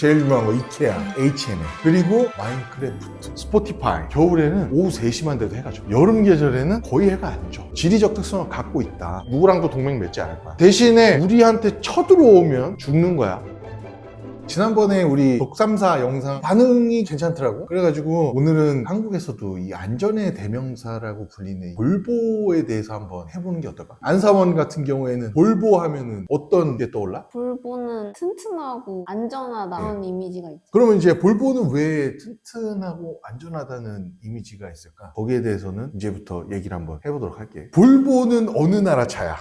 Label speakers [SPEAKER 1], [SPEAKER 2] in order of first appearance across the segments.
[SPEAKER 1] 제일 유명한 거 이케아, H&M, 그리고 마인크래프트, 스포티파이. 겨울에는 오후 3시만 돼도 해가 져. 여름 계절에는 거의 해가 안 져. 지리적 특성을 갖고 있다. 누구랑도 동맹 맺지 않을 거야. 대신에 우리한테 쳐들어오면 죽는 거야. 지난번에 우리 독삼사 영상 반응이 괜찮더라고. 그래가지고 오늘은 한국에서도 이 안전의 대명사라고 불리는 볼보에 대해서 한번 해보는 게 어떨까? 안사원 같은 경우에는 볼보 하면은 어떤 게 떠올라?
[SPEAKER 2] 볼보는 튼튼하고 안전하다는 이미지가 있죠.
[SPEAKER 1] 그러면 이제 볼보는 왜 튼튼하고 안전하다는 이미지가 있을까? 거기에 대해서는 이제부터 얘기를 한번 해보도록 할게. 볼보는 어느 나라 차야?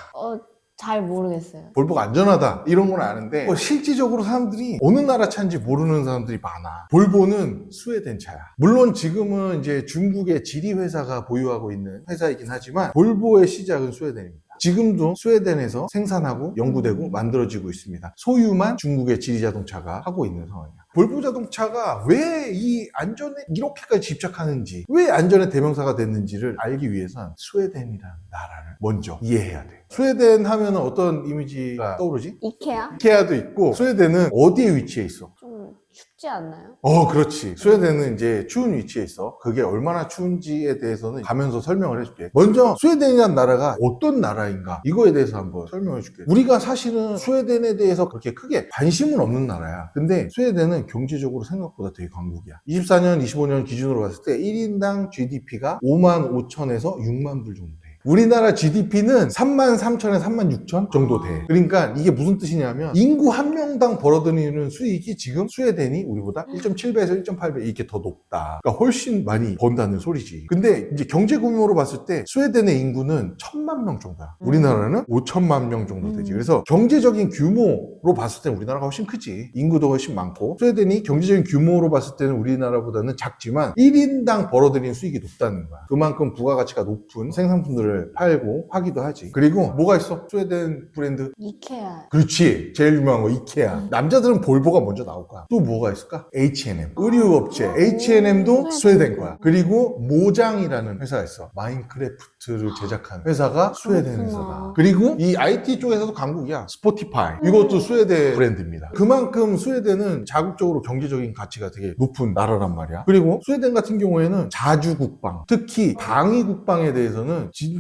[SPEAKER 2] 잘 모르겠어요.
[SPEAKER 1] 볼보가 안전하다 이런 건 아는데 실질적으로 사람들이 어느 나라 차인지 모르는 사람들이 많아. 볼보는 스웨덴 차야. 물론 지금은 이제 중국의 지리 회사가 보유하고 있는 회사이긴 하지만 볼보의 시작은 스웨덴입니다. 지금도 스웨덴에서 생산하고 연구되고 만들어지고 있습니다. 소유만 중국의 지리 자동차가 하고 있는 상황이야. 볼보 자동차가 왜 이 안전에 이렇게까지 집착하는지, 왜 안전의 대명사가 됐는지를 알기 위해선 스웨덴이라는 나라를 먼저 이해해야 돼. 스웨덴 하면 어떤 이미지가 떠오르지?
[SPEAKER 2] 이케아?
[SPEAKER 1] 이케아도 있고, 스웨덴은 어디에 위치해 있어?
[SPEAKER 2] 좀 춥지 않나요?
[SPEAKER 1] 그렇지. 스웨덴은 이제 추운 위치에 있어. 그게 얼마나 추운지에 대해서는 가면서 설명을 해줄게. 먼저 스웨덴이라는 나라가 어떤 나라인가 이거에 대해서 한번 설명해 줄게. 우리가 사실은 스웨덴에 대해서 그렇게 크게 관심은 없는 나라야. 근데 스웨덴은 경제적으로 생각보다 되게 강국이야. 24년, 25년 기준으로 봤을 때 1인당 GDP가 5만 5천에서 6만 불 정도 돼. 우리나라 GDP는 3만 3천에 3만 6천 정도 돼. 그러니까 이게 무슨 뜻이냐면 인구 한 명당 벌어들이는 수익이 지금 스웨덴이 우리보다 1.7배에서 1.8배 이렇게 더 높다. 그러니까 훨씬 많이 번다는 소리지. 근데 이제 경제 규모로 봤을 때 스웨덴의 인구는 1,000만 명 정도야. 우리나라는 5천만 명 정도 되지. 그래서 경제적인 규모로 봤을 때 우리나라가 훨씬 크지. 인구도 훨씬 많고 스웨덴이 경제적인 규모로 봤을 때는 우리나라보다는 작지만 1인당 벌어들이는 수익이 높다는 거야. 그만큼 부가가치가 높은 생산품들을 팔고 하기도 하지. 그리고 뭐가 있어? 스웨덴 브랜드?
[SPEAKER 2] 이케아.
[SPEAKER 1] 그렇지. 제일 유명한 거 이케아. 남자들은 볼보가 먼저 나올 거야. 또 뭐가 있을까? H&M. 의류업체. H&M도 스웨덴 거야. 그리고 모장이라는 회사가 있어. 마인크래프트를 제작한 회사가 스웨덴 회사다. 그리고 이 IT 쪽에서도 강국이야. 스포티파이. 이것도 스웨덴 브랜드입니다. 그만큼 스웨덴은 자국적으로 경제적인 가치가 되게 높은 나라란 말이야. 그리고 스웨덴 같은 경우에는 자주국방, 특히 방위국방에 대해서는 진짜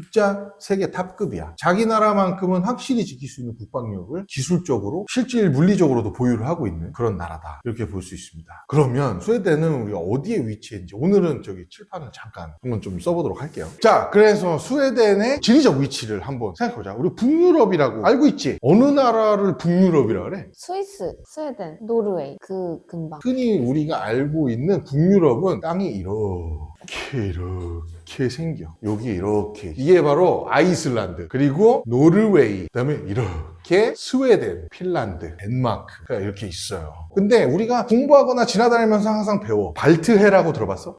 [SPEAKER 1] 세계 탑급이야. 자기 나라만큼은 확실히 지킬 수 있는 국방력을 기술적으로, 실질 물리적으로도 보유를 하고 있는 그런 나라다. 이렇게 볼 수 있습니다. 그러면 스웨덴은 우리가 어디에 위치했는지 오늘은 저기 칠판을 잠깐 한번 좀 써보도록 할게요. 자, 그래서 스웨덴의 지리적 위치를 한번 생각해보자. 우리 북유럽이라고 알고 있지? 어느 나라를 북유럽이라 그래?
[SPEAKER 2] 스위스, 스웨덴, 노르웨이 그 근방.
[SPEAKER 1] 흔히 우리가 알고 있는 북유럽은 땅이 이렇게 생겨. 여기 이렇게. 이게 바로 아이슬란드, 그리고 노르웨이, 그다음에 이렇게 스웨덴, 핀란드, 덴마크가 이렇게 있어요. 근데 우리가 공부하거나 지나다니면서 항상 배워. 발트해라고 들어봤어?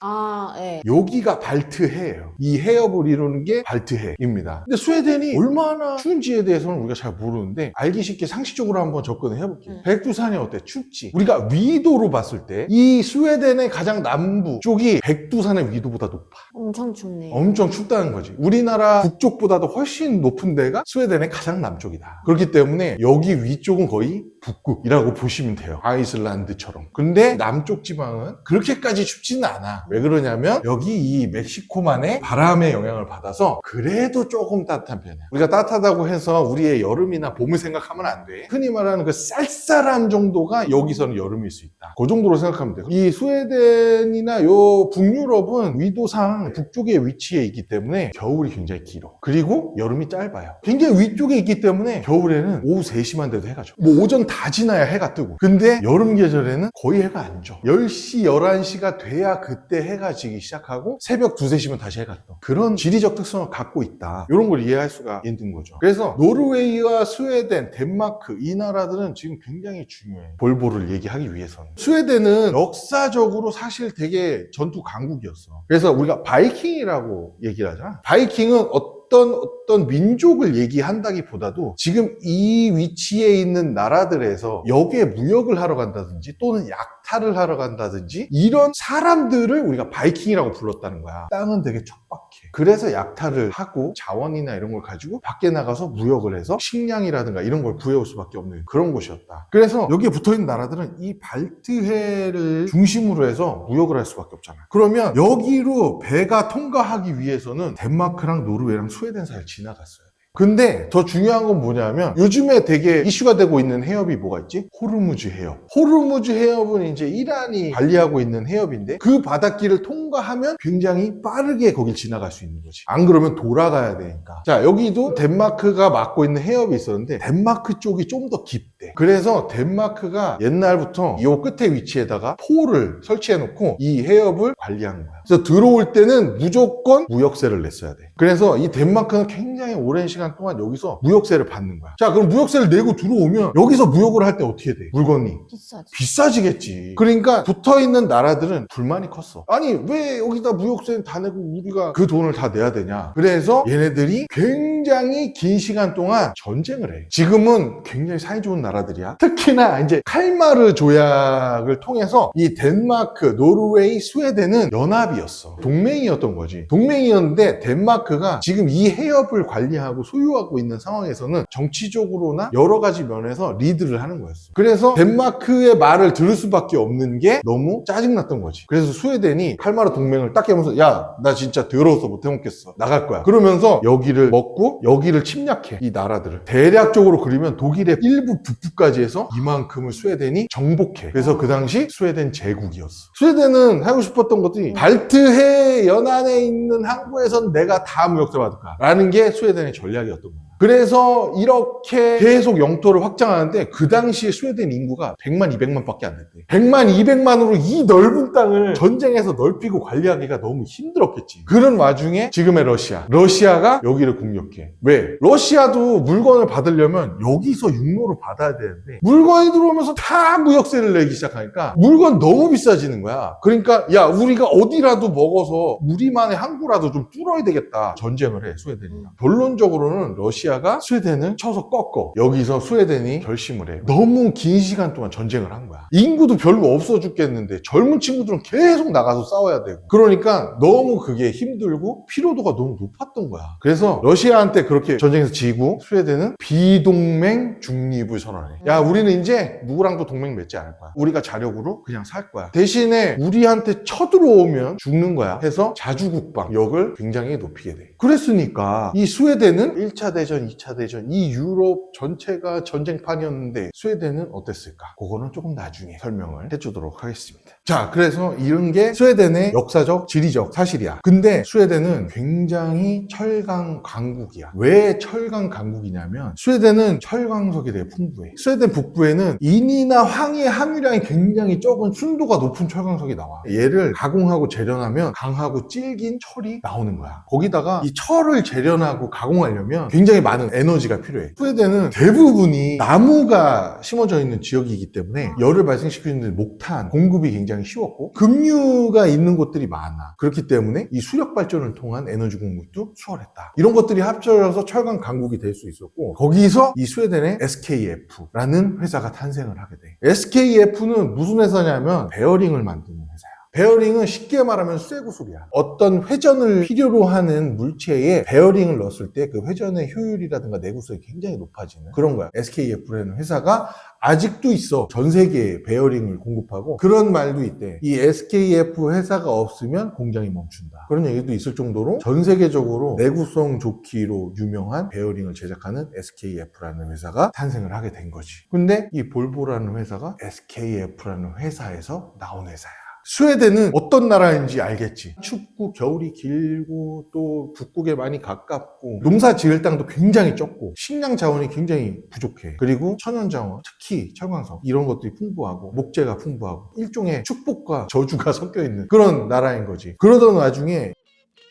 [SPEAKER 2] 네.
[SPEAKER 1] 여기가 발트해예요. 이 해협을 이루는 게 발트해입니다. 근데 스웨덴이 얼마나 추운지에 대해서는 우리가 잘 모르는데 알기 쉽게 상식적으로 한번 접근을 해볼게요. 백두산이 어때? 춥지? 우리가 위도로 봤을 때 이 스웨덴의 가장 남부 쪽이 백두산의 위도보다 높아.
[SPEAKER 2] 엄청 춥네요.
[SPEAKER 1] 엄청 춥다는 거지. 우리나라 북쪽보다도 훨씬 높은 데가 스웨덴의 가장 남쪽이다. 그렇기 때문에 여기 위쪽은 거의 북극이라고 보시면 돼요. 아이슬란드처럼. 근데 남쪽 지방은 그렇게까지 춥지는 않아. 왜 그러냐면 여기 이 멕시코만의 바람의 영향을 받아서 그래도 조금 따뜻한 편이야. 우리가 따뜻하다고 해서 우리의 여름이나 봄을 생각하면 안 돼. 흔히 말하는 그 쌀쌀한 정도가 여기서는 여름일 수 있다. 그 정도로 생각하면 돼. 이 스웨덴이나 요 북유럽은 위도상 북쪽에 위치해 있기 때문에 겨울이 굉장히 길어. 그리고 여름이 짧아요. 굉장히 위쪽에 있기 때문에 겨울에는 오후 3시만 돼도 해가 져. 뭐 오전 다 지나야 해가 뜨고. 근데 여름 계절에는 거의 해가 안 져. 10시, 11시가 돼야 그때 해가 지기 시작하고 새벽 2, 3시면 다시 해가 떠. 그런 지리적 특성을 갖고 있다. 이런 걸 이해할 수가 있는 거죠. 그래서 노르웨이와 스웨덴, 덴마크 이 나라들은 지금 굉장히 중요해. 볼보를 얘기하기 위해서는. 스웨덴은 역사적으로 사실 되게 전투 강국이었어. 그래서 우리가 바이킹이라고 얘기를 하잖아. 바이킹은 어떤 민족을 얘기한다기보다도 지금 이 위치에 있는 나라들에서 여기에 무역을 하러 간다든지 또는 약탈을 하러 간다든지 이런 사람들을 우리가 바이킹이라고 불렀다는 거야. 땅은 되게 척박 그래서 약탈을 하고 자원이나 이런 걸 가지고 밖에 나가서 무역을 해서 식량이라든가 이런 걸 구해올 수밖에 없는 그런 곳이었다. 그래서 여기에 붙어있는 나라들은 이 발트해를 중심으로 해서 무역을 할 수밖에 없잖아. 그러면 여기로 배가 통과하기 위해서는 덴마크랑 노르웨이랑 스웨덴 사이를 지나갔어요. 근데 더 중요한 건 뭐냐면 요즘에 되게 이슈가 되고 있는 해협이 뭐가 있지? 호르무즈 해협. 호르무즈 해협은 이제 이란이 관리하고 있는 해협인데 그 바닷길을 통과하면 굉장히 빠르게 거길 지나갈 수 있는 거지. 안 그러면 돌아가야 되니까. 자, 여기도 덴마크가 맡고 있는 해협이 있었는데 덴마크 쪽이 좀 더 깊대. 그래서 덴마크가 옛날부터 이 끝에 위치에다가 포를 설치해 놓고 이 해협을 관리하는 거야. 그래서 들어올 때는 무조건 무역세를 냈어야 돼. 그래서 이 덴마크는 굉장히 오랜 시간 동안 여기서 무역세를 받는 거야. 자, 그럼 무역세를 내고 들어오면 여기서 무역을 할 때 어떻게 돼? 물건이
[SPEAKER 2] 비싸지.
[SPEAKER 1] 비싸지겠지. 그러니까 붙어있는 나라들은 불만이 컸어. 아니, 왜 여기다 무역세는 다 내고 우리가 그 돈을 다 내야 되냐. 그래서 얘네들이 굉장히 긴 시간 동안 전쟁을 해. 지금은 굉장히 사이 좋은 나라들이야. 특히나 이제 칼마르 조약을 통해서 이 덴마크, 노르웨이, 스웨덴은 연합이었어. 동맹이었던 거지. 동맹이었는데 덴마크가 지금 이 해협을 관리하고 소유하고 있는 상황에서는 정치적으로나 여러 가지 면에서 리드를 하는 거였어. 그래서 덴마크의 말을 들을 수밖에 없는 게 너무 짜증났던 거지. 그래서 스웨덴이 칼마르 동맹을 딱 깨면서 야, 나 진짜 더러워서 못 해먹겠어. 나갈 거야. 그러면서 여기를 먹고 여기를 침략해. 이 나라들을. 대략적으로 그리면 독일의 일부 북부까지 해서 이만큼을 스웨덴이 정복해. 그래서 그 당시 스웨덴 제국이었어. 스웨덴은 하고 싶었던 것들이 발트해 연안에 있는 항구에선 내가 다 무역세 받을 거야 라는 게 스웨덴의 전략이었던 거야. 그래서 이렇게 계속 영토를 확장하는데 그 당시에 스웨덴 인구가 100만, 200만 밖에 안 됐대. 100만, 200만으로 이 넓은 땅을 전쟁에서 넓히고 관리하기가 너무 힘들었겠지. 그런 와중에 지금의 러시아가 여기를 공격해. 왜? 러시아도 물건을 받으려면 여기서 육로를 받아야 되는데 물건이 들어오면서 다 무역세를 내기 시작하니까 물건 너무 비싸지는 거야. 그러니까 야, 우리가 어디라도 먹어서 우리만의 항구라도 좀 뚫어야 되겠다. 전쟁을 해, 스웨덴이랑. 결론적으로는 러시아가 스웨덴을 쳐서 꺾어. 여기서 스웨덴이 결심을 해. 너무 긴 시간 동안 전쟁을 한 거야. 인구도 별로 없어 죽겠는데 젊은 친구들은 계속 나가서 싸워야 되고. 그러니까 너무 그게 힘들고 피로도가 너무 높았던 거야. 그래서 러시아한테 그렇게 전쟁에서 지고 스웨덴은 비동맹 중립을 선언해. 야, 우리는 이제 누구랑도 동맹 맺지 않을 거야. 우리가 자력으로 그냥 살 거야. 대신에 우리한테 쳐들어오면 죽는 거야. 해서 자주국방력을 굉장히 높이게 돼. 그랬으니까 이 스웨덴은 1차 대전, 2차 대전 이 유럽 전체가 전쟁판이었는데 스웨덴은 어땠을까? 그거는 조금 나중에 설명을 해주도록 하겠습니다. 자, 그래서 이런 게 스웨덴의 역사적, 지리적 사실이야. 근데 스웨덴은 굉장히 철강 강국이야. 왜 철강 강국이냐면 스웨덴은 철광석이 되게 풍부해. 스웨덴 북부에는 인이나 황의 함유량이 굉장히 적은 순도가 높은 철광석이 나와. 얘를 가공하고 재련하면 강하고 질긴 철이 나오는 거야. 거기다가 이 철을 재련하고 가공하려면 굉장히 많은 에너지가 필요해. 스웨덴은 대부분이 나무가 심어져 있는 지역이기 때문에 열을 발생시키는 목탄 공급이 굉장히 쉬웠고 급류가 있는 곳들이 많아. 그렇기 때문에 이 수력 발전을 통한 에너지 공급도 수월했다. 이런 것들이 합쳐져서 철강 강국이 될 수 있었고 거기서 이 스웨덴의 SKF라는 회사가 탄생을 하게 돼. SKF는 무슨 회사냐면 베어링을 만드는 회사야. 베어링은 쉽게 말하면 쇠구슬이야. 어떤 회전을 필요로 하는 물체에 베어링을 넣었을 때 그 회전의 효율이라든가 내구성이 굉장히 높아지는 그런 거야. SKF라는 회사가 아직도 있어. 전 세계에 베어링을 공급하고 그런 말도 있대. 이 SKF 회사가 없으면 공장이 멈춘다. 그런 얘기도 있을 정도로 전 세계적으로 내구성 좋기로 유명한 베어링을 제작하는 SKF라는 회사가 탄생을 하게 된 거지. 근데 이 볼보라는 회사가 SKF라는 회사에서 나온 회사야. 스웨덴은 어떤 나라인지 알겠지. 춥고 겨울이 길고 또 북극에 많이 가깝고 농사 지을 땅도 굉장히 적고 식량 자원이 굉장히 부족해. 그리고 천연 자원, 특히 철광석 이런 것들이 풍부하고 목재가 풍부하고 일종의 축복과 저주가 섞여 있는 그런 나라인 거지. 그러던 와중에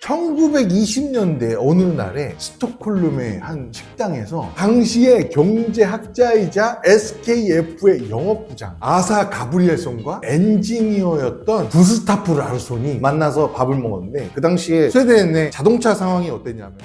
[SPEAKER 1] 1920년대 어느 날에 스톡홀름의 한 식당에서 당시의 경제학자이자 SKF의 영업부장 아사 가브리엘손과 엔지니어였던 구스타프 라르손이 만나서 밥을 먹었는데 그 당시에 스웨덴의 자동차 상황이 어땠냐면